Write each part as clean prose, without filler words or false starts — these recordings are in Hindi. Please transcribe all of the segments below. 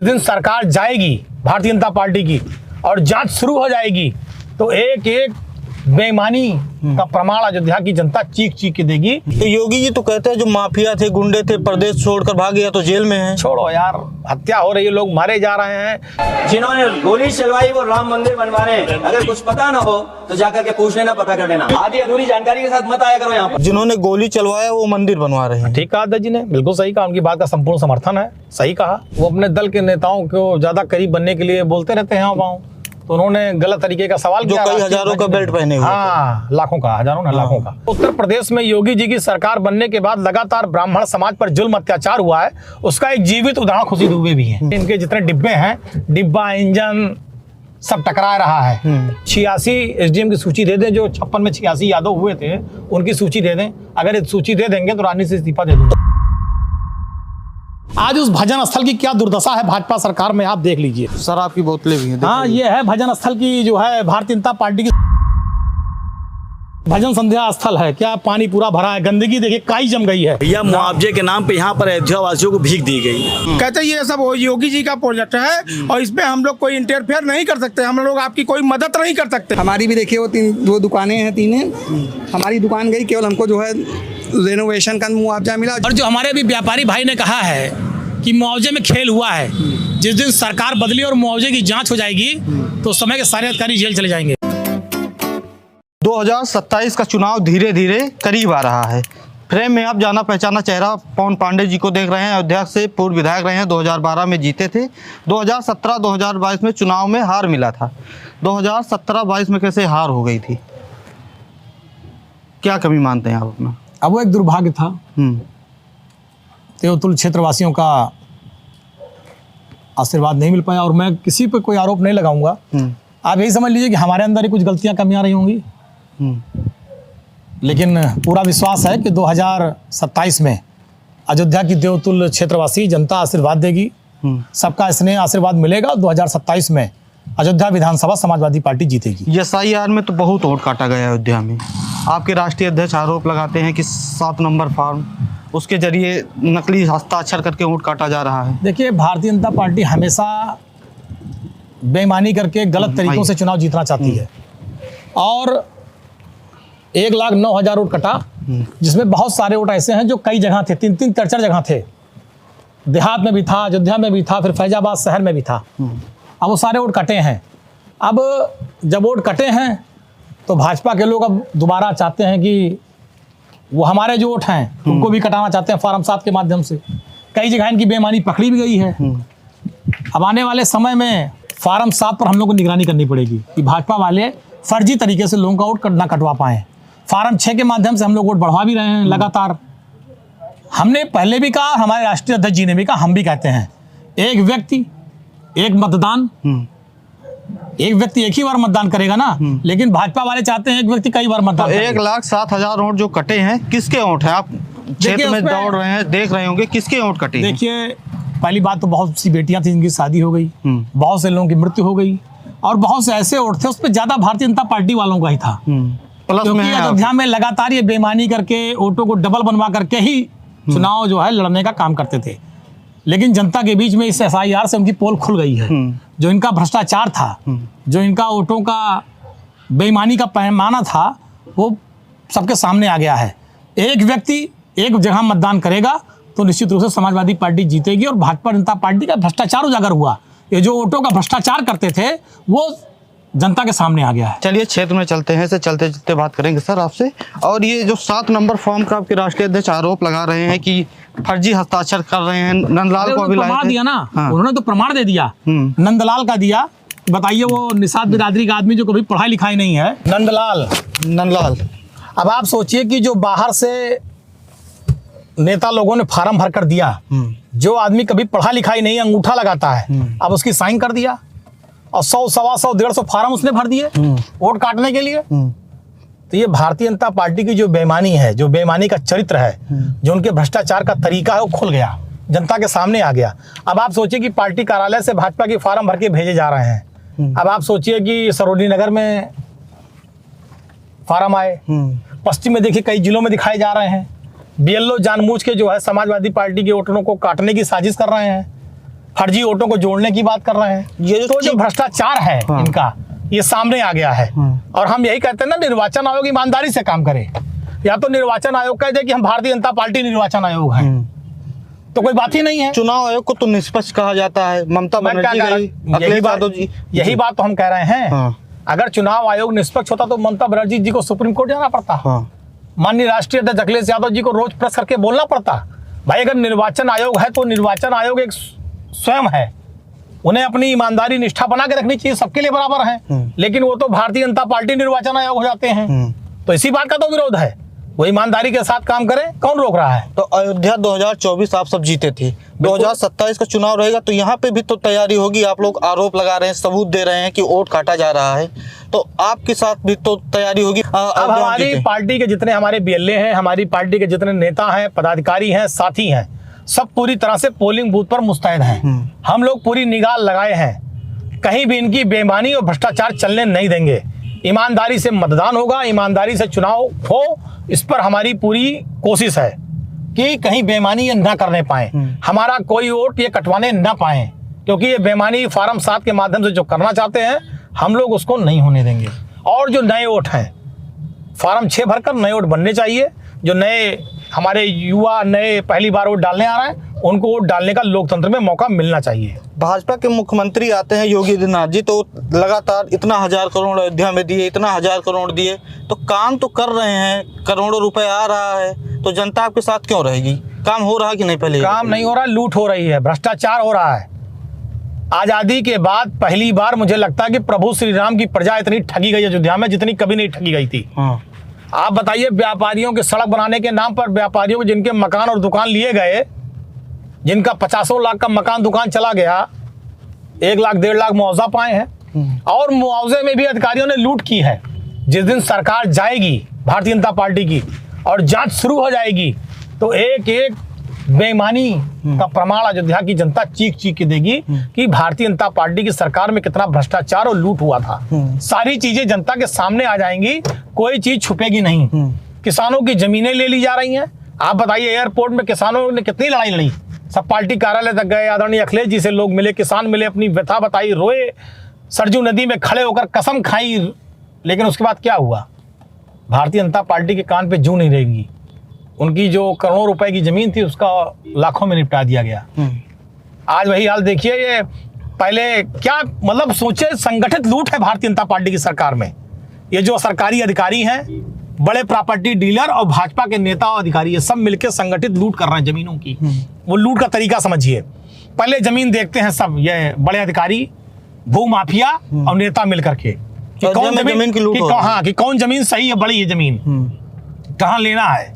जिस दिन सरकार जाएगी भारतीय जनता पार्टी की और जांच शुरू हो जाएगी तो एक एक बेईमानी का प्रमाण अयोध्या की जनता चीख चीख के देगी। तो योगी जी तो कहते हैं जो माफिया थे, गुंडे थे, प्रदेश छोड़कर भाग गया तो जेल में है। छोड़ो यार, हत्या हो रही है, लोग मारे जा रहे हैं। जिन्होंने गोली चलवाई वो राम मंदिर बनवा रहे हैं। अगर कुछ पता ना हो तो जाकर के पूछ लेना, पता कर लेना। आधी अधूरी जानकारी के साथ मत आया करो यहाँ पर। जिन्होंने गोली चलवाया वो मंदिर बनवा रहे हैं। ठीक कहा अध्यक्ष जी ने, बिल्कुल सही कहा, उनकी बात का संपूर्ण समर्थन है। सही कहा, वो अपने दल के नेताओं को ज्यादा करीब बनने के लिए बोलते रहते हैं वहाँ, तो उन्होंने गलत तरीके का सवाल जो किया। कई हजारों का बेल्ट पहने हुए। हाँ, लाखों का, हजारों ना लाखों का। उत्तर प्रदेश में योगी जी की सरकार बनने के बाद लगातार ब्राह्मण समाज पर जुल्म अत्याचार हुआ है, उसका एक जीवित उदाहरण खुशी दुबे भी है। इनके जितने डिब्बे हैं, डिब्बा, इंजन सब टकरा रहा है। 86 एसडीएम की सूची दे दें, जो 56 में 86 यादव हुए थे उनकी सूची दे दें। अगर ये सूची दे देंगे तो राजनीति से इस्तीफा दे दूंगा। आज उस भजन स्थल की क्या दुर्दशा है भाजपा सरकार में, आप देख लीजिए। शराब की बोतलें भी हैं। हाँ, ये है भजन स्थल की, जो है भारतीय जनता पार्टी की भजन संध्या स्थल है। क्या पानी पूरा भरा है, गंदगी देखिए, काई जम गई है। यह मुआवजे के नाम पे यहाँ पर अयोध्या वासियों को भीख दी गई। कहते ये सब योगी जी का प्रोजेक्ट है और इसमें हम लोग कोई इंटरफेयर नहीं कर सकते, हम लोग आपकी कोई मदद नहीं कर सकते। हमारी भी देखिए वो दो दुकानें हैं, तीन हैं। हमारी दुकान गई, केवल हमको जो है रेनोवेशन का मुआवजा मिला। और जो हमारे भी व्यापारी भाई ने कहा है कि मुआवजे में खेल हुआ है, जिस दिन सरकार बदली और मुआवजे की जांच हो जाएगी तो उस समय के सारे अधिकारी जेल चले जाएंगे। 2027 का चुनाव धीरे धीरे करीब आ रहा है। फ्रेम में आप जाना पहचाना चेहरा पवन पांडे जी को देख रहे हैं। अयोध्या से पूर्व विधायक रहे हैं, 2012 में जीते थे। 2017-2022 में चुनाव में हार मिला था। 2017-22 में कैसे हार हो गई थी, क्या कमी मानते हैं आप अपना? अब वो एक दुर्भाग्य था। देवतुल क्षेत्रवासियों का आशीर्वाद नहीं मिल पाया और मैं किसी पे कोई आरोप नहीं लगाऊंगा। आप यही समझ लीजिए कि हमारे अंदर ही कुछ गलतियां, कमियां रही होंगी, लेकिन पूरा विश्वास है कि 2027 में अयोध्या की देवतुल क्षेत्रवासी जनता आशीर्वाद देगी, सबका स्नेह आशीर्वाद मिलेगा। 2027 में अयोध्या विधानसभा समाजवादी पार्टी जीतेगी। SIR में तो बहुत वोट काटा गया अयोध्या में। आपके राष्ट्रीय अध्यक्ष आरोप लगाते हैं कि 7 नंबर फॉर्म, उसके जरिए नकली हस्ताक्षर करके वोट काटा जा रहा है। देखिए, भारतीय जनता पार्टी हमेशा बेईमानी करके गलत तरीकों से चुनाव जीतना चाहती है और 1,09,000 वोट कटा, जिसमें बहुत सारे वोट ऐसे हैं जो कई जगह थे, 3-3, 4 जगह थे। देहात में भी था, अयोध्या में भी था, फिर फैजाबाद शहर में भी था। अब वो सारे वोट कटे हैं। अब जब वोट कटे हैं तो भाजपा के लोग अब दोबारा चाहते हैं कि वो हमारे जो वोट हैं उनको भी कटाना चाहते हैं फार्म 7 के माध्यम से। कई जगह इनकी बेईमानी पकड़ी भी गई है। अब आने वाले समय में फार्म 7 पर हम लोग को निगरानी करनी पड़ेगी कि भाजपा वाले फर्जी तरीके से लोगों का वोट ना कटवा पाएँ। फार्म 6 के माध्यम से हम लोग वोट बढ़वा भी रहे हैं लगातार। हमने पहले भी कहा, हमारे राष्ट्रीय अध्यक्ष जी ने भी कहा, हम भी कहते हैं, एक व्यक्ति एक मतदान, एक व्यक्ति एक ही बार मतदान करेगा ना, लेकिन भाजपा वाले चाहते हैं एक व्यक्ति कई बार मतदान। 1,07,000 वोट जो कटे हैं, किसके वोट हैं? आप क्षेत्र में दौड़ रहे हैं, देख रहे होंगे, किसके वोट कटे? देखिए, पहली बात तो बहुत सी बेटियां थी जिनकी शादी हो गई, बहुत से लोगों की मृत्यु हो गई और बहुत से ऐसे वोट थे उस पर ज्यादा भारतीय जनता पार्टी वालों का ही था। क्योंकि अयोध्या में लगातार ये बेईमानी करके वोटों को डबल बनवा करके ही चुनाव जो है लड़ने का काम करते थे। लेकिन जनता के बीच में इस SIR से उनकी पोल खुल गई है। जो इनका भ्रष्टाचार था, जो इनका वोटों का बेईमानी का पैमाना था, वो सबके सामने आ गया है। एक व्यक्ति एक जगह मतदान करेगा तो निश्चित रूप से समाजवादी पार्टी जीतेगी और भाजपा जनता पार्टी का भ्रष्टाचार उजागर हुआ। ये जो वोटों का भ्रष्टाचार करते थे वो जनता के सामने आ गया है। चलिए क्षेत्र में चलते हैं, से चलते चलते बात करेंगे सर आपसे। और ये जो 7 नंबर फॉर्म का आपके राष्ट्रीय अध्यक्ष आरोप लगा रहे हैं कि फर्जी हस्ताक्षर कर रहे हैं, नंदलाल को अभी प्रमाण दिया ना। हाँ। उन्होंने तो प्रमाण दे दिया, नंदलाल का दिया। बताइए, वो निषाद बिरादरी का आदमी जो कभी पढ़ाई लिखाई नहीं है, नंदलाल। अब आप सोचिए कि जो बाहर से नेता लोगों ने फार्म भर कर दिया, जो आदमी कभी पढ़ा लिखाई नहीं, अंगूठा लगाता है, अब उसकी साइन कर दिया और 100, 125, 150 फार्म उसने भर दिए वोट काटने के लिए। तो ये भारतीय जनता पार्टी की जो बेईमानी है, जो बेईमानी का चरित्र है, जो उनके भ्रष्टाचार का तरीका है, वो खुल गया, जनता के सामने आ गया। अब आप सोचिए कि पार्टी कार्यालय से भाजपा की फार्म भर के भेजे जा रहे हैं। अब आप सोचिए कि सरोजनी नगर में फार्म आए, पश्चिम में देखिए कई जिलों में दिखाए जा रहे हैं। BLO जानबूझ के जो है समाजवादी पार्टी के वोटरों को काटने की साजिश कर रहे हैं। फर्जी वोटों को जोड़ने की बात कर रहे हैं। ये जो तो जो भ्रष्टाचार है इनका, ये सामने आ गया है। और हम यही कहते हैं ना, निर्वाचन आयोग ईमानदारी से काम करे। या तो निर्वाचन आयोग कह दे कि हम भारतीय जनता पार्टी निर्वाचन आयोग है, तो कोई बात ही नहीं है। चुनाव आयोग को तो निष्पक्ष कहा जाता है। ममता मैं क्या बनर्जी कह रहा गई, हूं, अखिलेश यही बात तो हम कह रहे हैं। हाँ। अगर चुनाव आयोग निष्पक्ष होता तो ममता बनर्जी जी को सुप्रीम कोर्ट जाना पड़ता। हाँ। माननीय राष्ट्रीय अध्यक्ष अखिलेश यादव जी को रोज प्रेस करके बोलना पड़ता। भाई अगर निर्वाचन आयोग है तो निर्वाचन आयोग एक स्वयं है, उन्हें अपनी ईमानदारी निष्ठा बना के रखनी चाहिए, सबके लिए बराबर है। लेकिन वो तो भारतीय जनता पार्टी निर्वाचन आयोग हो जाते हैं, तो इसी बात का तो विरोध है। वो ईमानदारी के साथ काम करें, कौन रोक रहा है? तो अयोध्या 2024 आप सब जीते थे, 2027 का चुनाव रहेगा तो यहाँ पे भी तो तैयारी होगी। आप लोग आरोप लगा रहे हैं, सबूत दे रहे हैं कि वोट काटा जा रहा है, तो आपके साथ भी तो तैयारी होगी। अब हमारी पार्टी के जितने हमारे बीएलए हैं, हमारी पार्टी के जितने नेता हैं, पदाधिकारी हैं, साथी हैं, सब पूरी तरह से पोलिंग बूथ पर मुस्तैद हैं। हम लोग पूरी निगाह लगाए हैं, कहीं भी इनकी बेईमानी और भ्रष्टाचार चलने नहीं देंगे। ईमानदारी से मतदान होगा, ईमानदारी से चुनाव हो, इस पर हमारी पूरी कोशिश है कि कहीं बेईमानी ये ना करने पाए, हमारा कोई वोट ये कटवाने ना पाए, क्योंकि ये बेईमानी फार्म 7 के माध्यम से जो करना चाहते हैं हम लोग उसको नहीं होने देंगे। और जो नए वोट हैं, फार्म 6 भरकर नए वोट बनने चाहिए। जो नए हमारे युवा नए पहली बार वोट डालने आ रहे हैं, उनको वोट डालने का लोकतंत्र में मौका मिलना चाहिए। भाजपा के मुख्यमंत्री आते हैं योगी आदित्यनाथ जी, तो लगातार इतना 1000 करोड़ अयोध्या में दिए, इतना 1000 करोड़ दिए, तो काम तो कर रहे हैं, करोड़ों रुपए आ रहा है, तो जनता आपके साथ क्यों रहेगी? काम हो रहा कि नहीं? पहले काम नहीं हो रहा, लूट हो रही है, भ्रष्टाचार हो रहा है। आजादी के बाद पहली बार मुझे लगता है कि प्रभु श्री राम की प्रजा इतनी ठगी गई अयोध्या में जितनी कभी नहीं ठगी गई थी। आप बताइए, व्यापारियों के सड़क बनाने के नाम पर व्यापारियों को जिनके मकान और दुकान लिए गए, जिनका 50 लाख का मकान दुकान चला गया, 1 लाख 1.5 लाख मुआवजा पाए हैं। और मुआवजे में भी अधिकारियों ने लूट की है। जिस दिन सरकार जाएगी भारतीय जनता पार्टी की और जांच शुरू हो जाएगी, तो एक एक बेईमानी का प्रमाण अयोध्या की जनता चीख चीख के देगी कि भारतीय जनता पार्टी की सरकार में कितना भ्रष्टाचार और लूट हुआ था। सारी चीजें जनता के सामने आ जाएंगी, कोई चीज छुपेगी नहीं। किसानों की जमीनें ले ली जा रही हैं। आप बताइए, एयरपोर्ट में किसानों ने कितनी लड़ाई लड़ी, सब पार्टी कार्यालय तक गए, आदरणीय अखिलेश जी से लोग मिले, किसान मिले, अपनी व्यथा बताई, रोए, सरजू नदी में खड़े होकर कसम खाई। लेकिन उसके बाद क्या हुआ? भारतीय जनता पार्टी के कान पे जूं नहीं रहेगी। उनकी जो करोड़ों रुपए की जमीन थी उसका लाखों में निपटा दिया गया। आज वही हाल देखिए। ये पहले क्या मतलब सोचे, संगठित लूट है भारतीय जनता पार्टी की सरकार में। ये जो सरकारी अधिकारी हैं, बड़े प्रॉपर्टी डीलर और भाजपा के नेता और अधिकारी, ये सब मिलकर संगठित लूट कर रहे हैं जमीनों की। वो लूट का तरीका समझिए, पहले जमीन देखते हैं सब ये बड़े अधिकारी, भूमाफिया और नेता मिलकर के कि कौन जमीन की लूट, हाँ, कि कौन जमीन सही है, बड़ी है जमीन, कहाँ लेना है।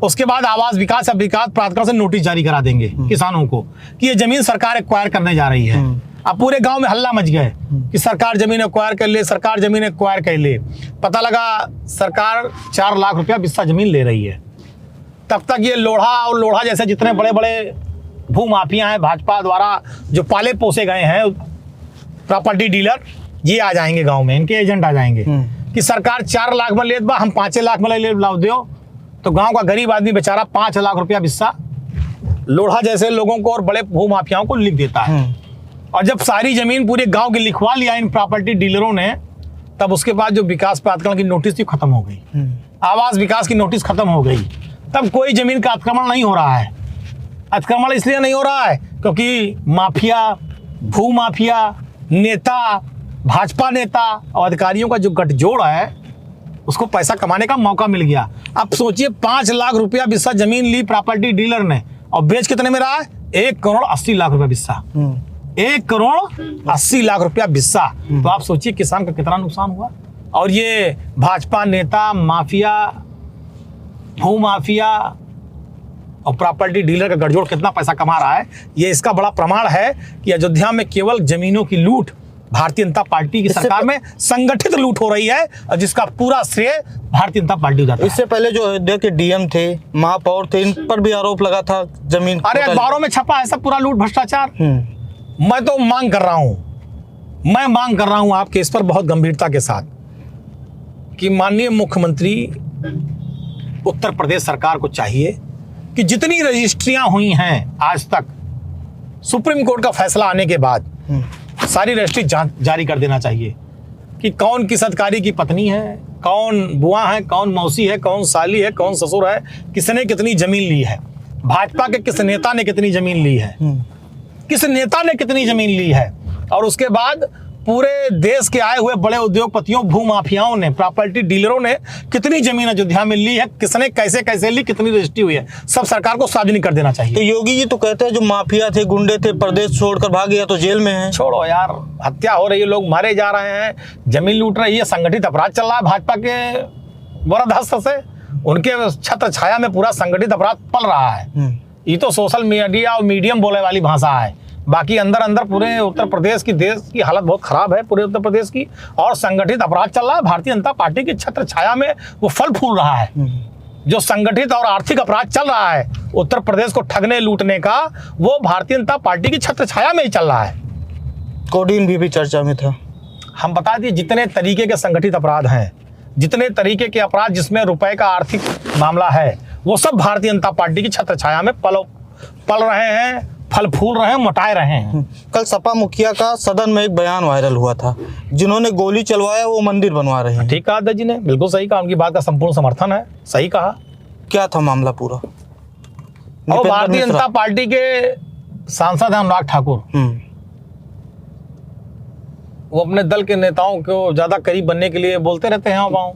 उसके बाद आवास विकास या विकास प्राधिकरण से नोटिस जारी करा देंगे किसानों को कि ये जमीन सरकार एक्वायर करने जा रही है। अब पूरे गांव में हल्ला मच गए कि सरकार जमीन एक्वायर कर ले, सरकार जमीन एक्वायर कर ले। पता लगा सरकार 4 लाख रुपया बिस्सा जमीन ले रही है। तब तक ये लोढ़ा और लोढ़ा जैसे जितने बड़े बड़े भूमाफिया हैं, भाजपा द्वारा जो पाले पोसे गए हैं प्रॉपर्टी डीलर, ये आ जाएंगे गाँव में, इनके एजेंट आ जाएंगे कि सरकार 4 लाख में ले, हम 5 लाख में ले लाओ दो। तो गांव का गरीब आदमी बेचारा 5 लाख रुपया बिस्सा लोढ़ा जैसे लोगों को और बड़े भूमाफियाओं को लिख देता है। और जब सारी जमीन पूरे गांव की लिखवा लिया इन प्रॉपर्टी डीलरों ने, तब उसके बाद जो विकास प्राधिकरण की नोटिस थी खत्म हो गई, आवास विकास की नोटिस खत्म हो गई। तब कोई जमीन का अतिक्रमण नहीं हो रहा है। अतिक्रमण इसलिए नहीं हो रहा है क्योंकि माफिया, भूमाफिया, नेता, भाजपा नेता और अधिकारियों का जो गठजोड़ है, उसको पैसा कमाने का मौका मिल गया। अब सोचिए, 5 लाख रुपया बिस्सा जमीन ली प्रॉपर्टी डीलर ने और बेच कितने में रहा है? 1 करोड़ 80 लाख रुपया बिस्सा। 1 करोड़ 80 लाख रुपया बिस्सा। तो आप सोचिए किसान का कितना नुकसान हुआ। और ये भाजपा नेता, माफिया, भूमाफिया और प्रॉपर्टी डीलर का गठजोड़ कितना पैसा कमा रहा है, ये इसका बड़ा प्रमाण है कि अयोध्या में केवल जमीनों की लूट भारतीय जनता पार्टी की सरकार में संगठित लूट हो रही है और जिसका पूरा श्रेय भारतीय जनता पार्टी उठाता है। इससे पहले जो अयोध्या के डीएम थे, महापौर थे, इन पर भी आरोप लगा था जमीन। अरे अखबारों में छपा है सब पूरा लूट भ्रष्टाचार। मैं तो मांग कर रहा हूं आपके इस पर बहुत गंभीरता के साथ कि माननीय मुख्यमंत्री उत्तर प्रदेश सरकार को चाहिए कि जितनी रजिस्ट्रियां हुई हैं आज तक सुप्रीम कोर्ट का फैसला आने के बाद सारी रजिस्ट्री जारी कर देना चाहिए कि कौन किस अधिकारी की पत्नी है, कौन बुआ है, कौन मौसी है, कौन साली है, कौन ससुर है, किसने कितनी जमीन ली है, भाजपा के किस नेता ने कितनी जमीन ली है, किस नेता ने कितनी जमीन ली है, और उसके बाद पूरे देश के आए हुए बड़े उद्योगपतियों, भूमाफियाओं ने, प्रॉपर्टी डीलरों ने कितनी जमीन अयोध्या में ली है, किसने कैसे कैसे ली, कितनी रजिस्ट्री हुई है, सब सरकार को सार्वजनिक कर देना तो चाहिए। योगी जी तो कहते हैं जो माफिया थे, गुंडे थे, प्रदेश छोड़कर भाग गया तो जेल में है। छोड़ो यार, हत्या हो रही है, लोग मारे जा रहे हैं, जमीन लूट रही है, संगठित अपराध चल रहा है भाजपा के वरद हस्त से, उनके छत्र छाया में पूरा संगठित अपराध पल रहा है। ये तो सोशल मीडिया और मीडियम बोले वाली भाषा है, बाकी अंदर अंदर पूरे उत्तर प्रदेश की, देश की हालत बहुत खराब है पूरे उत्तर प्रदेश की, और संगठित अपराध चल रहा है। भारतीय जनता पार्टी की छत्र छाया में वो फल फूल रहा है। जो संगठित और आर्थिक अपराध चल रहा है उत्तर प्रदेश को ठगने लूटने का, वो भारतीय जनता पार्टी की छत्र छाया में ही चल रहा है। कोडीन भी चर्चा में था। हम बता दिए जितने तरीके के संगठित अपराध हैं, जितने तरीके के अपराध जिसमें रुपए का आर्थिक मामला है, वो सब भारतीय जनता पार्टी की छत्र छाया में पल रहे हैं, फल फूल रहे हैं, मोटाए रहे हैं। कल सपा मुखिया का सदन में एक बयान वायरल हुआ था, जिन्होंने गोली चलवाया वो मंदिर बनवा रहे हैं। ठीक कहा अध्यक्ष जी ने, बिल्कुल सही कहा, उनकी बात का संपूर्ण समर्थन है, सही कहा। क्या था मामला पूरा? और भारतीय जनता पार्टी के सांसद हैं अनुराग ठाकुर, वो अपने दल के नेताओं को ज्यादा करीब बनने के लिए बोलते रहते हैं वहाँ,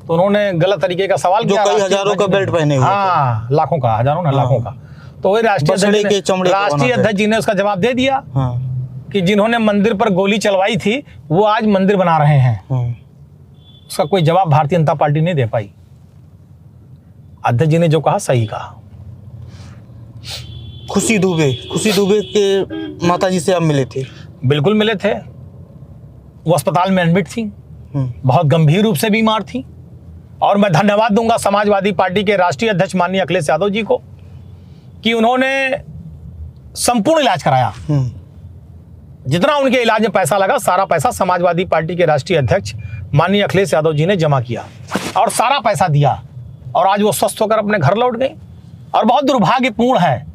तो उन्होंने गलत तरीके का सवाल जो कई हजारों का बेल्ट पहने हुए, हाँ लाखों का, हजारों ना लाखों का, तो वही राष्ट्रीय अध्यक्ष जी ने उसका जवाब दे दिया कि जिन्होंने मंदिर पर गोली चलवाई थी वो आज मंदिर बना रहे हैं। उसका कोई जवाब भारतीय जनता पार्टी नहीं दे पाई। अध्यक्ष जी ने जो कहा सही कहा। खुशी दुबे के माताजी से आप मिले थे? बिल्कुल मिले थे, वो अस्पताल में एडमिट थी, बहुत गंभीर रूप से बीमार थी, और मैं धन्यवाद दूंगा समाजवादी पार्टी के राष्ट्रीय अध्यक्ष माननीय अखिलेश यादव जी को कि उन्होंने संपूर्ण इलाज कराया। जितना उनके इलाज में पैसा लगा, सारा पैसा समाजवादी पार्टी के राष्ट्रीय अध्यक्ष माननीय अखिलेश यादव जी ने जमा किया और सारा पैसा दिया, और आज वो स्वस्थ होकर अपने घर लौट गई। और बहुत दुर्भाग्यपूर्ण है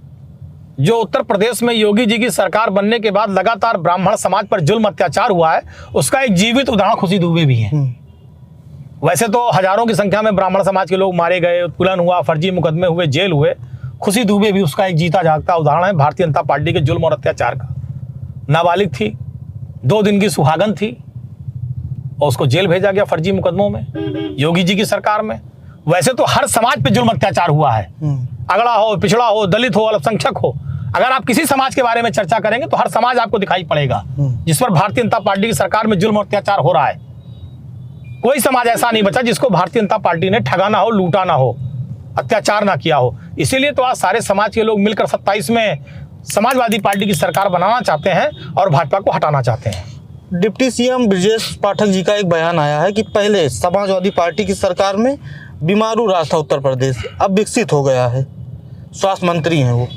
जो उत्तर प्रदेश में योगी जी की सरकार बनने के बाद लगातार ब्राह्मण समाज पर जुल्म अत्याचार हुआ है, उसका एक जीवित उदाहरण खुशी दुबे भी है। वैसे तो हजारों की संख्या में ब्राह्मण समाज के लोग मारे गए, उत्पीड़न हुआ, फर्जी मुकदमे हुए, जेल हुए, खुशी दुबे भी उसका एक जीता जागता उदाहरण है भारतीय जनता पार्टी के जुल्म और अत्याचार का। नाबालिग थी, 2 दिन की सुहागन थी, और उसको जेल भेजा गया फर्जी मुकदमों में योगी जी की सरकार में। वैसे तो हर समाज पे जुल्म अत्याचार हुआ है, अगड़ा हो, पिछड़ा हो, दलित हो, अल्पसंख्यक हो, अगर आप किसी समाज के बारे में चर्चा करेंगे तो हर समाज आपको दिखाई पड़ेगा जिस पर भारतीय जनता पार्टी की सरकार में जुल्म और अत्याचार हो रहा है। कोई समाज ऐसा नहीं बचा जिसको भारतीय जनता पार्टी ने ठगा ना हो, लूटा ना हो, अत्याचार ना किया हो। इसीलिए तो आज सारे समाज के लोग मिलकर 27 में समाजवादी पार्टी की सरकार बनाना चाहते हैं और भाजपा को हटाना चाहते हैं। डिप्टी सीएम ब्रजेश पाठक जी का एक बयान आया है कि पहले समाजवादी पार्टी की सरकार में बीमारू राज था उत्तर प्रदेश, अब विकसित हो गया है, स्वास्थ्य मंत्री हैं वो।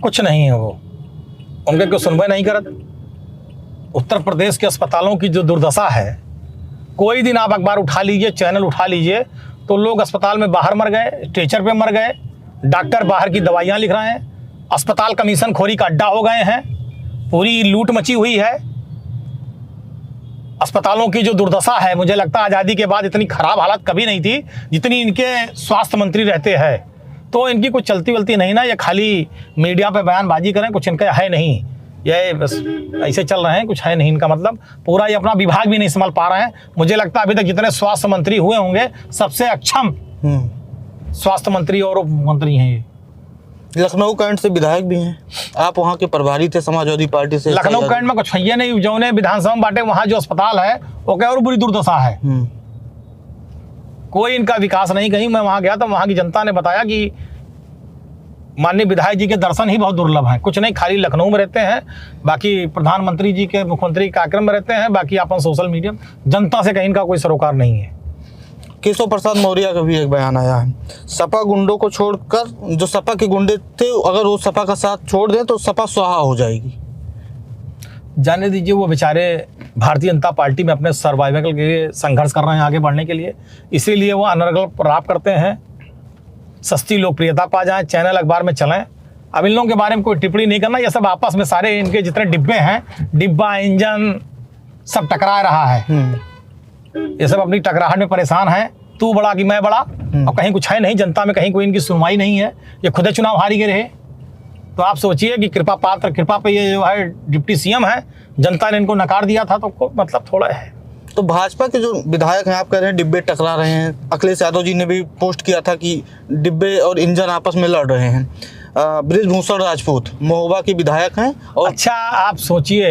कुछ नहीं है वो, उनके कोई सुनवाई नहीं करत। उत्तर प्रदेश के अस्पतालों की जो दुर्दशा है, कोई दिन आप अखबार उठा लीजिए, चैनल उठा लीजिए, तो लोग अस्पताल में बाहर मर गए, स्ट्रेचर पे मर गए, डॉक्टर बाहर की दवाइयाँ लिख रहे हैं, अस्पताल कमीशन खोरी का अड्डा हो गए हैं, पूरी लूट मची हुई है। अस्पतालों की जो दुर्दशा है, मुझे लगता है आज़ादी के बाद इतनी खराब हालत कभी नहीं थी जितनी इनके स्वास्थ्य मंत्री रहते हैं। तो इनकी कुछ चलती वलती नहीं ना, ये खाली मीडिया पे बयानबाजी करें, कुछ इनका है नहीं, ये बस ऐसे चल रहे हैं, कुछ है नहीं इनका मतलब। पूरा ये अपना विभाग भी नहीं संभाल पा रहे हैं। मुझे लगता है अभी तक जितने स्वास्थ्य मंत्री हुए होंगे सबसे अक्षम स्वास्थ्य मंत्री और उप मंत्री हैं ये। लखनऊ कैंट से विधायक भी हैं, आप वहाँ के प्रभारी थे समाजवादी पार्टी से। लखनऊ कैंट में कुछ है नहीं, जो ने विधानसभा में बांटे, वहाँ जो अस्पताल है वो क्या और बुरी दुर्दशा है, कोई इनका विकास नहीं। कहीं मैं वहाँ गया तो वहाँ की जनता ने बताया कि माननीय विधायक जी के दर्शन ही बहुत दुर्लभ हैं। कुछ नहीं, खाली लखनऊ में रहते हैं, बाकी प्रधानमंत्री जी के, मुख्यमंत्री कार्यक्रम में रहते हैं, बाकी अपन सोशल मीडिया, जनता से कहीं इनका कोई सरोकार नहीं है। केशव प्रसाद मौर्य का भी एक बयान आया है, सपा गुंडों को छोड़कर, जो सपा के गुंडे थे, अगर वो सपा का साथ छोड़ दें तो सपा स्वाहा हो जाएगी। जाने दीजिए, वो बेचारे भारतीय जनता पार्टी में अपने सर्वाइवल के लिए संघर्ष कर रहे हैं आगे बढ़ने के लिए, इसीलिए वो अनर्गल राप करते हैं, सस्ती लोकप्रियता पा जाएं, चैनल अखबार में चलें, अब इन लोगों के बारे में कोई टिप्पणी नहीं करना, ये सब आपस में सारे इनके जितने डिब्बे हैं, डिब्बा इंजन सब टकरा रहा है। ये सब अपनी टकराहट में परेशान है, तू बड़ा कि मैं बड़ा, और कहीं कुछ है नहीं, जनता में कहीं कोई इनकी सुनवाई नहीं है। ये खुद चुनाव हारी गए रहे। तो आप सोचिए कि कृपा पे ये जो है डिप्टी सीएम है, जनता ने इनको नकार दिया था, तो मतलब थोड़ा है। तो भाजपा के जो विधायक हैं, आप कह रहे हैं डिब्बे टकरा रहे हैं, अखिलेश यादव जी ने भी पोस्ट किया था कि डिब्बे और इंजन आपस में लड़ रहे हैं। बृजभूषण राजपूत महोबा के विधायक हैं और अच्छा आप सोचिए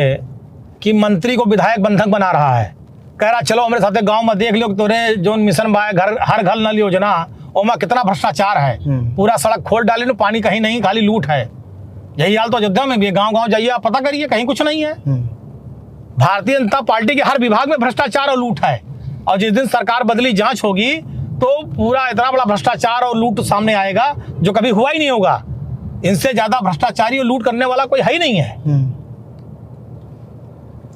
कि मंत्री को विधायक बंधक बना रहा है, कह रहा चलो हमारे साथ गांव में देख लो तोरे जो मिशन बाय घर हर घर नल योजना ओमा कितना भ्रष्टाचार है, पूरा सड़क खोल डाले ना, पानी कहीं नहीं, खाली लूट है। यही हाल तो अयोध्या में भी है, गांव जाइए आप पता करिए, कहीं कुछ नहीं है। भारतीय जनता पार्टी के हर विभाग में भ्रष्टाचार और लूट है, और जिस दिन सरकार बदली जांच होगी तो पूरा इतना बड़ा भ्रष्टाचार और लूट सामने आएगा जो कभी हुआ ही नहीं होगा। इनसे ज्यादा भ्रष्टाचारी और लूट करने वाला कोई है ही नहीं है।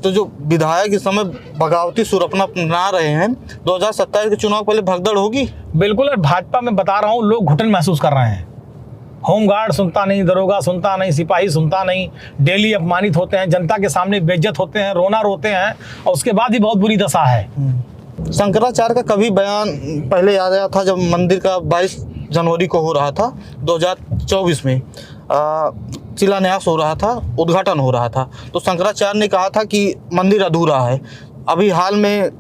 तो जो विधायक इस समय बगावती सुर अपना रहे हैं, 2027 के चुनाव पहले भगदड़ होगी। बिल्कुल, और भाजपा में बता रहा हूँ लोग घुटन महसूस कर रहे हैं। होमगार्ड सुनता नहीं, दरोगा सुनता नहीं, सिपाही सुनता नहीं, डेली अपमानित होते हैं, जनता के सामने बेइज्जत होते हैं, रोना रोते हैं, और उसके बाद ही बहुत बुरी दशा है। शंकराचार्य का कभी बयान पहले याद आया था जब मंदिर का 22 जनवरी को हो रहा था 2024 में, शिलान्यास हो रहा था, उद्घाटन हो रहा था, तो शंकराचार्य ने कहा था कि मंदिर अधूरा है। अभी हाल में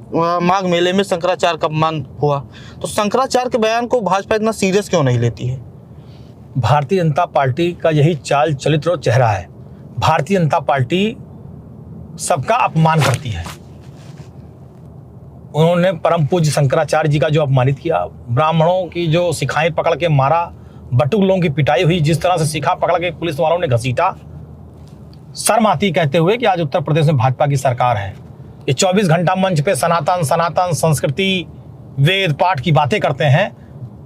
माघ मेले में शंकराचार्य का अपमान हुआ, तो शंकराचार्य के बयान को भाजपा इतना सीरियस क्यों नहीं लेती है? भारतीय जनता पार्टी का यही चाल चरित्र और चेहरा है। भारतीय जनता पार्टी सबका अपमान करती है। उन्होंने परम पूज्य शंकराचार्य जी का जो अपमानित किया, ब्राह्मणों की जो सिखाएं पकड़ के मारा, बटुक लोगों की पिटाई हुई, जिस तरह से सिखा पकड़ के पुलिस वालों ने घसीटा, शर्म आती कहते हुए कि आज उत्तर प्रदेश में भाजपा की सरकार है। ये 24 घंटा मंच पे सनातन संस्कृति वेद पाठ की बातें करते हैं,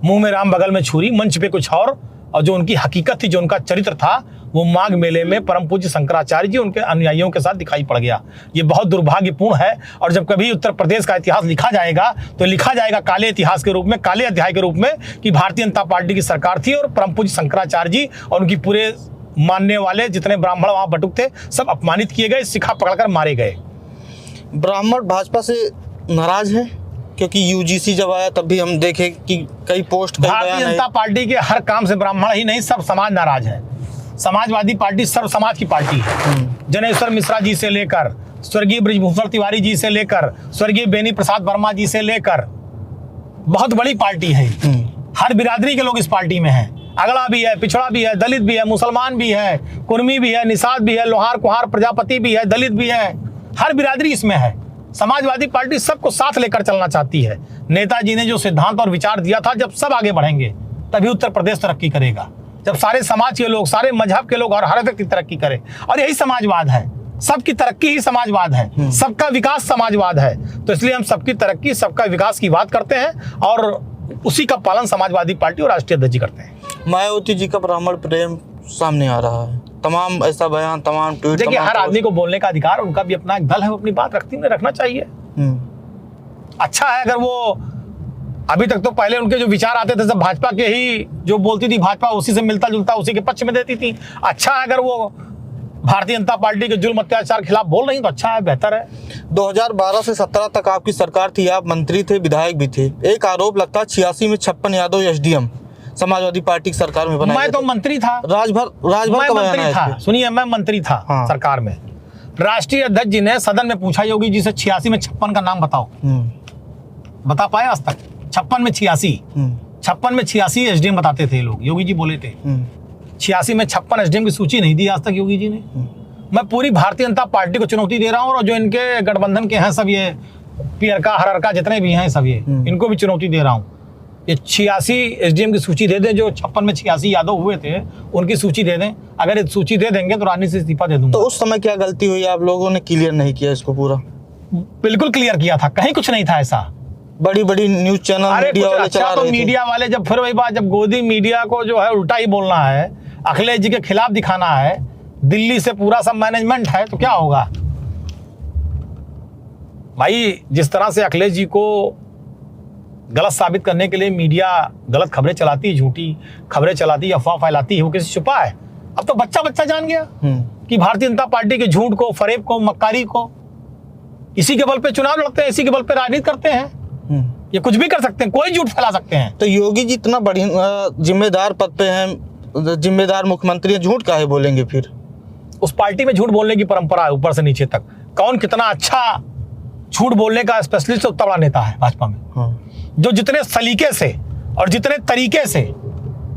मुंह में राम बगल में छुरी, मंच पे कुछ और जो उनकी हकीकत थी, जो उनका चरित्र था, वो माघ मेले में परम पूज्य शंकराचार्य जी उनके अनुयायियों के साथ दिखाई पड़ गया। ये बहुत दुर्भाग्यपूर्ण है, और जब कभी उत्तर प्रदेश का इतिहास लिखा जाएगा तो लिखा जाएगा काले इतिहास के रूप में, काले अध्याय के रूप में, कि भारतीय जनता पार्टी की सरकार थी और परम पूज्य शंकराचार्य जी और उनकी पूरे मानने वाले जितने ब्राह्मण वहां बटुक थे सब अपमानित किए गए, सिखा पकड़कर मारे गए। ब्राह्मण भाजपा से नाराज है क्योंकि यूजीसी जब आया तब भी हम देखे कि कई पोस्ट, भारतीय जनता पार्टी के हर काम से ब्राह्मण ही नहीं, सब समाज नाराज है। समाजवादी पार्टी सर्व समाज की पार्टी है। जनेश्वर मिश्रा जी से लेकर स्वर्गीय बृजभूषण तिवारी जी से लेकर स्वर्गीय बेनी प्रसाद वर्मा जी से लेकर बहुत बड़ी पार्टी है। हर बिरादरी के लोग इस पार्टी में हैं। अगड़ा भी है, पिछड़ा भी है, दलित भी है, मुसलमान भी है, कुर्मी भी है, निषाद भी है, लोहार कुहार प्रजापति भी है, दलित भी है, हर बिरादरी इसमें है। समाजवादी पार्टी सबको साथ लेकर चलना चाहती है। नेताजी ने जो सिद्धांत और विचार दिया था, जब सब आगे बढ़ेंगे तभी उत्तर प्रदेश तरक्की करेगा, जब सारे समाज के लोग, सारे मजहब के लोग और हर व्यक्ति तरक्की करे। और यही समाजवाद है, सबकी तरक्की ही समाजवाद है, सबका विकास समाजवाद है। तो इसलिए हम सबकी तरक्की, सबका विकास की बात करते हैं और उसी का पालन समाजवादी पार्टी और राष्ट्रीय अध्यक्ष जी करते हैं। मायावती जी का ब्राह्मण प्रेम सामने आ रहा है, तमाम ऐसा बयान, तमाम ट्वीट। देखिए, हर आदमी को बोलने का अधिकार, उनका भी अपना एक दल है, वो अपनी बात रखना चाहिए। अच्छा है अगर वो, अभी तक तो पहले उनके जो विचार आते थे सब भाजपा के ही, जो बोलती थी भाजपा उसी से मिलता जुलता, उसी के पक्ष में देती थी। अच्छा है अगर वो भारतीय जनता पार्टी के जुल्म अत्याचार के खिलाफ बोल रही, तो अच्छा है, बेहतर है। 2012 से 17 तक आपकी सरकार थी, आप मंत्री थे, विधायक भी थे। एक आरोप लगता है 86 में 56 यादव एसडीएम समाजवादी पार्टी की सरकार में बनाए। मैं तो मंत्री था, राजभर का मंत्री था। सुनिए, मैं मंत्री था सरकार में। राष्ट्रीय अध्यक्ष जी ने सदन में पूछा योगी जी से 86 में 56 का नाम बताओ, बता पाए आज तक? 56 में 86 एसडीएम बताते थे लोग, योगी जी बोले थे। 86 में 56 एसडीएम की सूची नहीं दी आज तक योगी जी ने। मैं पूरी भारतीय जनता पार्टी को चुनौती दे रहा हूँ, और जो इनके गठबंधन के हैं सब, ये पियरका हररका जितने भी हैं सब, ये इनको भी चुनौती दे रहा हूँ। ये 86 एसडीएम की सूची दे दें, जो 56 में 86 यादव हुए थे उनकी सूची दे दें। अगर ये सूची दे देंगे तो राजनीति से इस्तीफा दे दूंगा। तो उस समय क्या गलती हुई, आप लोगों ने क्लियर नहीं किया इसको? पूरा बिल्कुल क्लियर किया था, कहीं कुछ नहीं था ऐसा। बड़ी न्यूज चैनल मीडिया वाले चला रहे थे। मीडिया वाले जब, फिर वही बात, जब गोदी मीडिया को जो है उल्टा ही बोलना है, अखिलेश जी के खिलाफ दिखाना है, दिल्ली से पूरा सब मैनेजमेंट है, तो क्या होगा भाई? जिस तरह से अखिलेश जी को गलत साबित करने के लिए मीडिया गलत खबरें चलाती है, झूठी खबरें चलाती है, अफवाह फैलाती है, वो किसी छुपा है? अब तो बच्चा बच्चा जान गया कि भारतीय जनता पार्टी के झूठ को, फरेब को, मक्कारी को, इसी के बल पे चुनाव लड़ते हैं, इसी के बल पे राजनीति करते हैं। ये कुछ भी कर सकते हैं, कोई झूठ फैला सकते हैं। तो योगी जी इतना बढ़िया जिम्मेदार पद पे हैं, जिम्मेदार मुख्यमंत्री हैं, झूठ काहे बोलेंगे फिर? उस पार्टी में झूठ बोलने की परंपरा है ऊपर से नीचे तक। कौन कितना अच्छा झूठ बोलने का स्पेशलिस्ट, उतना बड़ा नेता है भाजपा में। जो जितने सलीके से और जितने तरीके से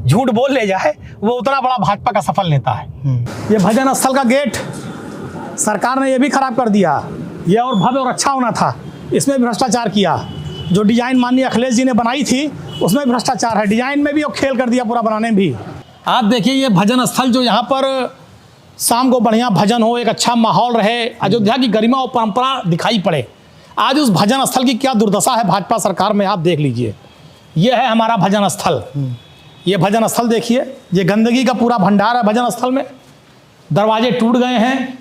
झूठ बोल ले जाए, वो उतना बड़ा भाजपा का सफल नेता है। ये भजन स्थल का गेट सरकार ने ये भी खराब कर दिया। ये और भव्य और अच्छा होना था, इसमें भ्रष्टाचार किया। जो डिजाइन माननीय अखिलेश जी ने बनाई थी, उसमें भ्रष्टाचार है, डिजाइन में भी और खेल कर दिया पूरा बनाने में भी। आप देखिए ये भजन स्थल जो यहाँ पर शाम को बढ़िया भजन हो, एक अच्छा माहौल रहे, अयोध्या की गरिमा और परंपरा दिखाई पड़े, आज उस भजन स्थल की क्या दुर्दशा है भाजपा सरकार में, आप देख लीजिए। ये है हमारा भजन स्थल। ये भजन स्थल देखिए, ये गंदगी का पूरा भंडार है भजन स्थल में। दरवाजे टूट गए हैं,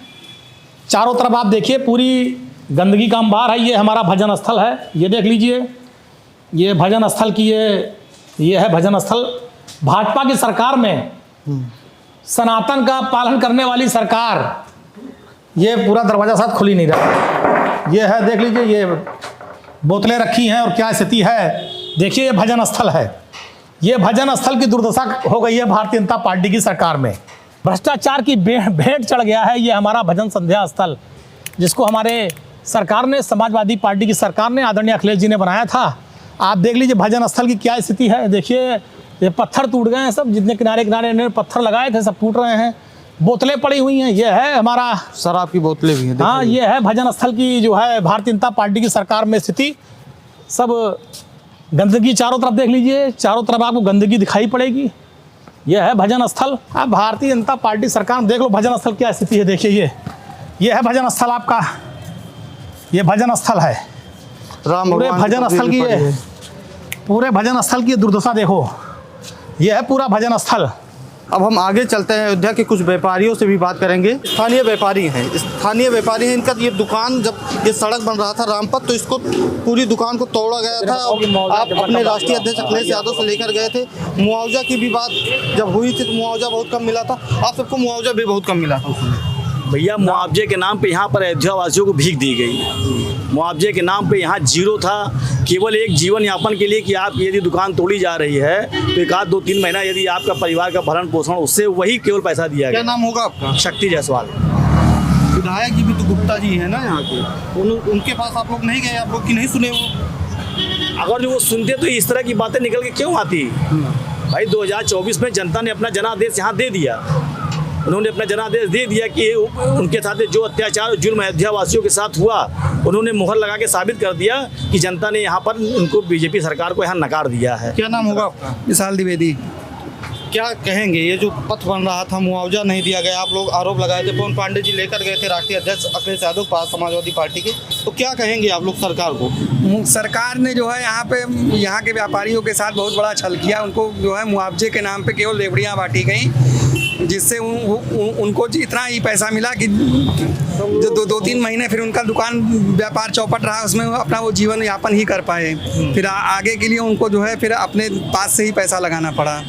चारों तरफ आप देखिए पूरी गंदगी का अंबार है। ये हमारा भजन स्थल है, ये देख लीजिए। ये भजन स्थल की ये है भजन स्थल। भाजपा की सरकार में सनातन का पालन करने वाली सरकार, ये पूरा दरवाजा साथ खुल ही नहीं रहा। ये है, देख लीजिए, ये बोतलें रखी हैं और क्या स्थिति है देखिए। ये भजन स्थल है। ये भजन स्थल की दुर्दशा हो गई है भारतीय जनता पार्टी की सरकार में। भ्रष्टाचार की भेंट चढ़ गया है ये हमारा भजन संध्या स्थल, जिसको हमारे सरकार ने, समाजवादी पार्टी की सरकार ने, आदरणीय अखिलेश जी ने बनाया था। आप देख लीजिए भजन स्थल की क्या स्थिति है। देखिए ये पत्थर टूट गए हैं सब, जितने किनारे किनारे इन्होंने पत्थर लगाए थे सब टूट रहे हैं। बोतलें पड़ी हुई हैं। ये है हमारा शराब की बोतलें भी हैं। हाँ, ये है भजन स्थल की जो है भारतीय जनता पार्टी की सरकार में स्थिति। सब गंदगी चारों तरफ देख लीजिए, चारों तरफ आपको गंदगी दिखाई पड़ेगी। यह है भजन स्थल। अब भारतीय जनता पार्टी सरकार देख लो भजन स्थल क्या स्थिति है। देखिए ये है भजन स्थल आपका, ये भजन स्थल है। पूरे भजन स्थल की पूरे भजन स्थल की दुर्दशा देखो। ये है पूरा भजन स्थल। अब हम आगे चलते हैं, अयोध्या के कुछ व्यापारियों से भी बात करेंगे। स्थानीय व्यापारी हैं, इनका ये दुकान, जब ये सड़क बन रहा था रामपथ, तो इसको पूरी दुकान को तोड़ा गया था। आप अपने राष्ट्रीय अध्यक्ष अखिलेश यादव से लेकर गए थे। मुआवजा की भी बात जब हुई थी तो मुआवजा बहुत कम मिला था, आप सबको मुआवजा भी बहुत कम मिला था। भैया मुआवजे के नाम पे यहाँ पर अयोध्या वासियों को भीख दी गई। मुआवजे के नाम पे यहाँ जीरो था, केवल एक जीवन यापन के लिए कि आप यदि दुकान तोड़ी जा रही है तो एक आध 2-3 महीना यदि आपका परिवार का भरण पोषण, उससे वही केवल पैसा दिया गया। क्या नाम होगा आपका? शक्ति जायसवाल। विधायक जी भी तो गुप्ता जी है ना यहाँ के, उनके पास आप लोग नहीं गए, आप लोग की नहीं सुने वो? अगर जो वो सुनते तो इस तरह की बातें निकल के क्यों आती? भाई 2024 में जनता ने अपना जनादेश यहाँ दे दिया। उन्होंने अपना जनादेश दे दिया कि उनके साथ जो अत्याचार और जुल्म अयोध्या वासियों के साथ हुआ, उन्होंने मुहर लगा के साबित कर दिया कि जनता ने यहाँ पर उनको, बीजेपी सरकार को यहाँ नकार दिया है। क्या नाम होगा आपका? विशाल द्विवेदी। क्या कहेंगे, ये जो पथ बन रहा था, मुआवजा नहीं दिया गया, आप लोग आरोप लगाए थे, पवन पांडे जी लेकर गए थे राष्ट्रीय अध्यक्ष अखिलेश यादव पास समाजवादी पार्टी के, तो क्या कहेंगे आप लोग सरकार को? सरकार ने जो है यहाँ पे यहाँ के व्यापारियों के साथ बहुत बड़ा छल किया। उनको जो है मुआवजे के नाम पे केवल रेवड़ियाँ बांटी गई, जिससे उनको इतना ही पैसा मिला कि जो 2-3 महीने फिर उनका दुकान व्यापार चौपट रहा, उसमें अपना वो जीवन यापन ही कर पाए। फिर आगे के लिए उनको जो है फिर अपने पास से ही पैसा लगाना पड़ा।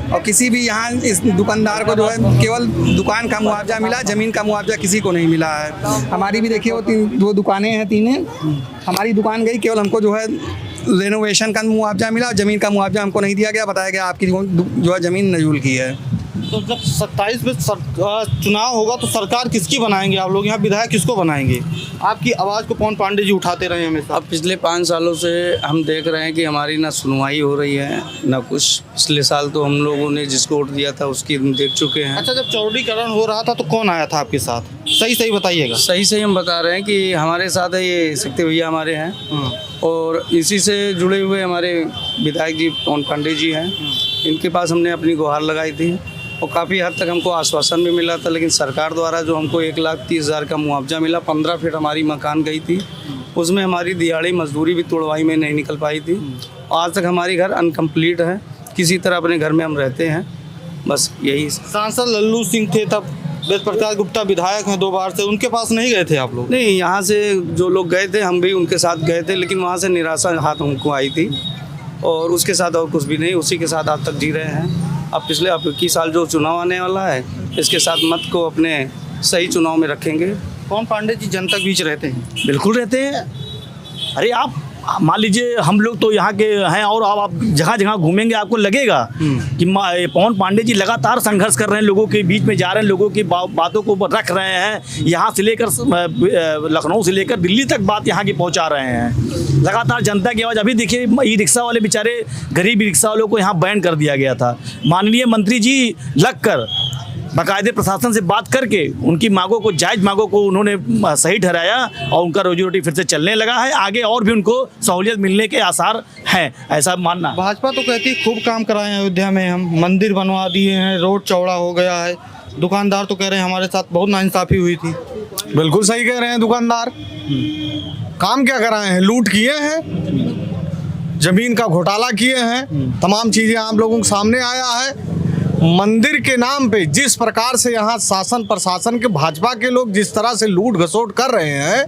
और किसी भी यहाँ इस दुकानदार को जो है केवल दुकान का मुआवजा मिला, ज़मीन का मुआवजा किसी को नहीं मिला है। हमारी भी देखिए वो दुकानें हैं 3, हमारी दुकान गई, केवल हमको जो है रेनोवेशन का मुआवजा मिला, ज़मीन का मुआवजा हमको नहीं दिया गया। बताया गया आपकी जो है ज़मीन नजूल की है। तो जब 27 में चुनाव होगा तो सरकार किसकी बनाएंगे आप लोग? यहाँ विधायक किसको बनाएंगे? आपकी आवाज़ को पवन पांडे जी उठाते रहे हमेशा। अब पिछले 5 सालों से हम देख रहे हैं कि हमारी ना सुनवाई हो रही है ना कुछ। पिछले साल तो हम लोगों ने जिसको वोट दिया था उसकी हम देख चुके हैं। अच्छा, जब चौड़ीकरण हो रहा था तो कौन आया था आपके साथ? सही बताइएगा। सही हम बता रहे हैं कि हमारे साथ है ये शक्ति भैया हमारे हैं, और इसी से जुड़े हुए हमारे विधायक जी पवन पांडे जी हैं। इनके पास हमने अपनी गुहार लगाई थी और काफ़ी हद तक हमको आश्वासन भी मिला था, लेकिन सरकार द्वारा जो हमको 1,30,000 का मुआवजा मिला, 15 फीट हमारी मकान गई थी, उसमें हमारी दिहाड़ी मजदूरी भी तोड़वाई में नहीं निकल पाई थी। आज तक हमारी घर अनकम्प्लीट है, किसी तरह अपने घर में हम रहते हैं, बस यही। सांसद लल्लू सिंह थे तब, वेद प्रकाश गुप्ता विधायक हैं 2 बार से, उनके पास नहीं गए थे आप लोग? नहीं, यहाँ से जो लोग गए थे हम भी उनके साथ गए थे, लेकिन वहाँ से निराशा हाथ हमको आई थी, और उसके साथ और कुछ भी नहीं, उसी के साथ आज तक जी रहे हैं। अब पिछले अब की साल जो चुनाव आने वाला है, इसके साथ मत को अपने सही चुनाव में रखेंगे। पवन पांडे जी जनता के बीच रहते हैं। बिल्कुल रहते हैं। अरे आप मान लीजिए हम लोग तो यहाँ के हैं और आप जगह जगह घूमेंगे आपको लगेगा कि पवन पांडे जी लगातार संघर्ष कर रहे हैं, लोगों के बीच में जा रहे हैं, लोगों की बातों को रख रहे हैं, यहाँ से लेकर लखनऊ से लेकर दिल्ली तक बात यहाँ की पहुँचा रहे हैं। लगातार जनता की आवाज़। अभी देखिए ई रिक्शा वाले बेचारे गरीब रिक्शा वालों को यहाँ बैन कर दिया गया था। माननीय मंत्री जी लगकर बाकायदे प्रशासन से बात करके उनकी मांगों को, जायज़ मांगों को उन्होंने सही ठहराया और उनका रोजी रोटी फिर से चलने लगा है। आगे और भी उनको सहूलियत मिलने के आसार हैं, ऐसा मानना। भाजपा तो कहती है खूब काम कराए हैं अयोध्या में, हम मंदिर बनवा दिए हैं, रोड चौड़ा हो गया है। दुकानदार तो कह रहे हैं हमारे साथ बहुत नाइंसाफ़ी हुई थी। बिल्कुल सही कह रहे हैं दुकानदार। काम क्या कराए हैं? लूट किए हैं, जमीन का घोटाला किए हैं, तमाम चीज़ें आप लोगों के सामने आया है। मंदिर के नाम पे जिस प्रकार से यहाँ शासन प्रशासन के भाजपा के लोग जिस तरह से लूट घसोट कर रहे हैं,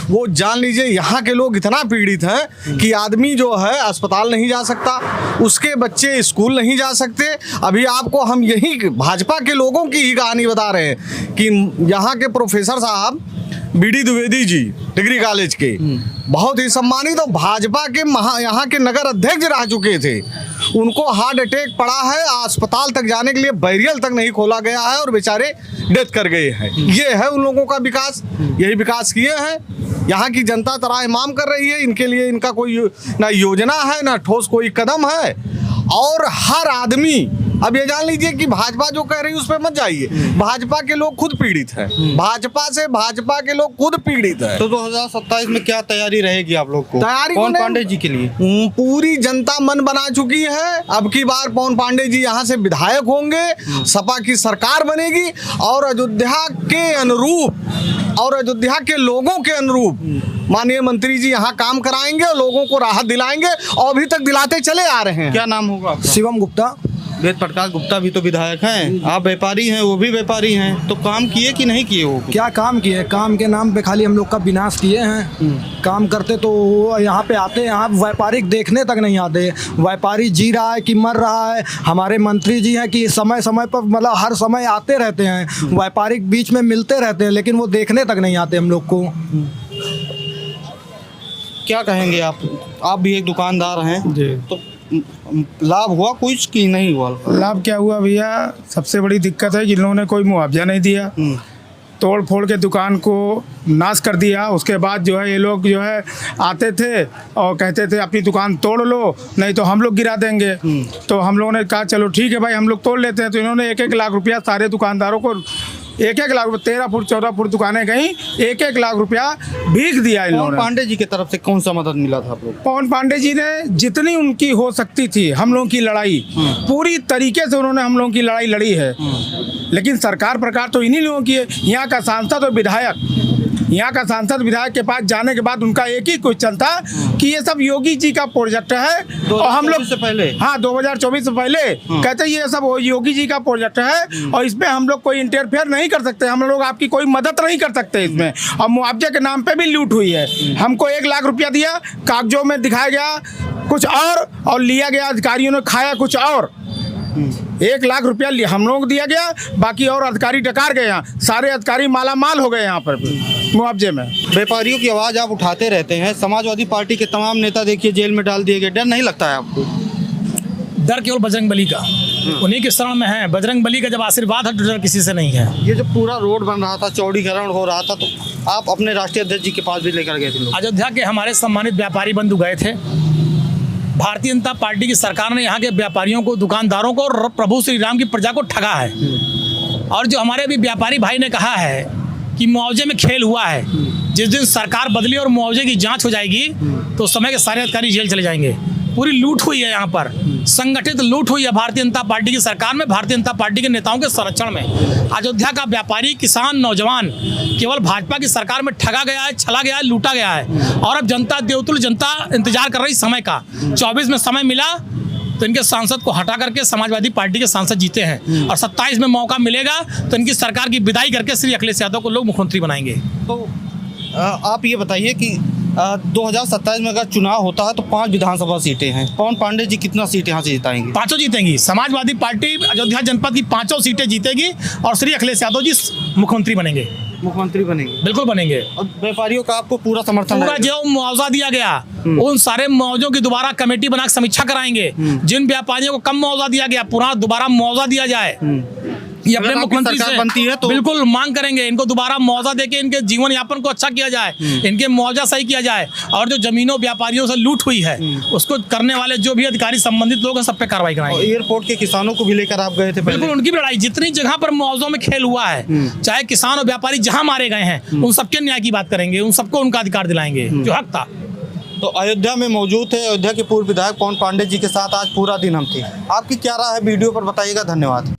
वो जान लीजिए यहाँ के लोग इतना पीड़ित हैं कि आदमी जो है अस्पताल नहीं जा सकता, उसके बच्चे स्कूल नहीं जा सकते। अभी आपको हम यही भाजपा के लोगों की ही कहानी बता रहे हैं कि यहाँ के प्रोफेसर साहब BD Dwivedi ji degree college के बहुत ही सम्मानित और भाजपा के यहाँ के नगर अध्यक्ष रह चुके थे। उनको हार्ट अटैक पड़ा है, अस्पताल तक जाने के लिए बैरियर तक नहीं खोला गया है और बेचारे डेथ कर गए हैं। ये है उन लोगों का विकास, यही विकास किए हैं। यहाँ की जनता तराईमाम कर रही है, इनके लिए इनका कोई ना योजना है ना ठोस कोई कदम है। और हर आदमी अब ये जान लीजिए कि भाजपा जो कह रही है उस पर मत जाइए, भाजपा के लोग खुद पीड़ित हैं। भाजपा के लोग खुद पीड़ित हैं। तो 2027 में क्या तैयारी रहेगी आप लोग को? तैयारी पवन पांडे जी के लिए पूरी जनता मन बना चुकी है। अब की बार पवन पांडे जी यहाँ से विधायक होंगे, सपा की सरकार बनेगी और अयोध्या के अनुरूप और अयोध्या के लोगों के अनुरूप माननीय मंत्री जी यहाँ काम कराएंगे और लोगों को राहत दिलाएंगे और अभी तक दिलाते चले आ रहे हैं। क्या नाम होगा आपका? शिवम गुप्ता। वेद प्रकाश गुप्ता भी तो विधायक हैं, आप व्यापारी हैं, वो भी व्यापारी हैं, तो काम किए कि नहीं किए? वो क्या काम किए? काम के नाम पे खाली हम लोग का विनाश किए हैं। काम करते तो वो यहाँ पे आते, यहाँ व्यापारिक देखने तक नहीं आते। व्यापारी जी रहा है कि मर रहा है। हमारे मंत्री जी हैं कि समय समय पर मतलब हर समय आते रहते हैं, व्यापारिक बीच में मिलते रहते हैं, लेकिन वो देखने तक नहीं आते हम लोग को। क्या कहेंगे आप भी एक दुकानदार हैं जी। तो लाभ हुआ कुछ कि नहीं हुआ? लाभ क्या हुआ भैया, सबसे बड़ी दिक्कत है जिन्होंने कोई मुआवजा नहीं दिया, तोड़ फोड़ के दुकान को नाश कर दिया। उसके बाद जो है ये लोग जो है आते थे और कहते थे अपनी दुकान तोड़ लो नहीं तो हम लोग गिरा देंगे। तो हम लोगों ने कहा चलो ठीक है भाई हम लोग तोड़ लेते हैं। तो इन्होंने 1-1 लाख रुपया सारे दुकानदारों को 1-1 लाख 13 फुट 14 फुट दुकानें गई, 1-1 लाख रुपया भीख दिया इन लोगों पवन ने। पांडे जी की तरफ से कौन सा मदद मिला था आप लोग? पवन पांडे जी ने जितनी उनकी हो सकती थी हम लोगों की लड़ाई पूरी तरीके से उन्होंने हम लोगों की लड़ाई लड़ी है। लेकिन सरकार प्रकार तो इन्हीं लोगों की है। यहाँ का सांसद और विधायक के पास जाने के बाद उनका एक ही क्वेश्चन था कि ये सब योगी जी का प्रोजेक्ट है और हम लोग से पहले 2024 से पहले कहते ये सब योगी जी का प्रोजेक्ट है और इसमें हम लोग कोई इंटरफेयर नहीं कर सकते, हम लोग आपकी कोई मदद नहीं कर सकते इसमें। और मुआवजे के नाम पे भी लूट हुई है। हमको 1 लाख रुपया दिया, कागजों में दिखाया गया कुछ और लिया गया, अधिकारियों ने खाया कुछ और। 1 लाख रुपया हम लोग दिया गया, बाकी और अधिकारी डकार गए। यहाँ सारे अधिकारी माला माल हो गए यहाँ पर मुआवजे में। व्यापारियों की आवाज़ आप उठाते रहते हैं, समाजवादी पार्टी के तमाम नेता देखिए जेल में डाल दिए गए, डर नहीं लगता है आपको? डर केवल बजरंग बली का, उन्हीं के शरण में है। बजरंग बली का जब आशीर्वाद है तो डर किसी से नहीं है। ये जो पूरा रोड बन रहा था, चौड़ीकरण हो रहा था, तो आप अपने राष्ट्रीय अध्यक्ष जी के पास भी लेकर गए थे लोग? अयोध्या के हमारे सम्मानित व्यापारी बंधु गए थे। भारतीय जनता पार्टी की सरकार ने यहाँ के व्यापारियों को, दुकानदारों को और प्रभु श्री राम की प्रजा को ठगा है। और जो हमारे अभी व्यापारी भाई ने कहा है कि मुआवजे में खेल हुआ है, जिस दिन सरकार बदली और मुआवजे की जांच हो जाएगी तो उस समय के सारे अधिकारी जेल चले जाएंगे। पूरी लूट हुई है यहाँ पर, संगठित लूट हुई है भारतीय जनता पार्टी की सरकार में, भारतीय जनता पार्टी के नेताओं के संरक्षण में। अयोध्या का व्यापारी, किसान, नौजवान केवल भाजपा की सरकार में ठगा गया है, छला गया है, लूटा गया है। और अब जनता, देवतुल्य जनता इंतजार कर रही समय का। 24 में समय मिला तो इनके सांसद को हटा करके समाजवादी पार्टी के सांसद जीते हैं और 27 में मौका मिलेगा तो इनकी सरकार की विदाई करके श्री अखिलेश यादव को लोग मुख्यमंत्री बनाएंगे। तो आप ये बताइए कि 2027 में अगर चुनाव होता है तो 5 विधानसभा सीटें हैं। पवन पांडे जी कितना सीट यहाँ से जिताएंगे? 5 जीतेंगी। समाजवादी पार्टी अयोध्या जनपद की 5 सीटें जीतेगी और श्री अखिलेश यादव जी मुख्यमंत्री बनेंगे। मुख्यमंत्री बनेंगे? बिल्कुल बनेंगे। और व्यापारियों का आपको पूरा समर्थन पूरा रहेगा? जो मुआवजा दिया गया उन सारे मुआवजों की दोबारा कमेटी बनाकर समीक्षा कराएंगे। जिन व्यापारियों को कम मुआवजा दिया गया पूरा दोबारा मुआवजा दिया जाए। ये अपने अगर आपकी मुख्यमंत्री सरकार से बनती है तो बिल्कुल मांग करेंगे, इनको दोबारा मुआवजा देके इनके जीवन यापन को अच्छा किया जाए, इनके मुआवजा सही किया जाए और जो जमीनों व्यापारियों से लूट हुई है उसको करने वाले जो भी अधिकारी संबंधित लोग हैं सब पे कार्रवाई कराएंगे। एयरपोर्ट के किसानों को भी लेकर आप गए थे पहले? बिल्कुल, उनकी भी लड़ाई जितनी जगह पर मुआवजों में खेल हुआ है, चाहे किसान और व्यापारी जहां मारे गए हैं उन सबके न्याय की बात करेंगे, उन सबको उनका अधिकार दिलाएंगे जो हक था। तो अयोध्या में मौजूद थे अयोध्या के पूर्व विधायक पवन पांडे जी के साथ आज पूरा दिन हम थे। आपकी क्या राय है वीडियो पर बताइएगा। धन्यवाद।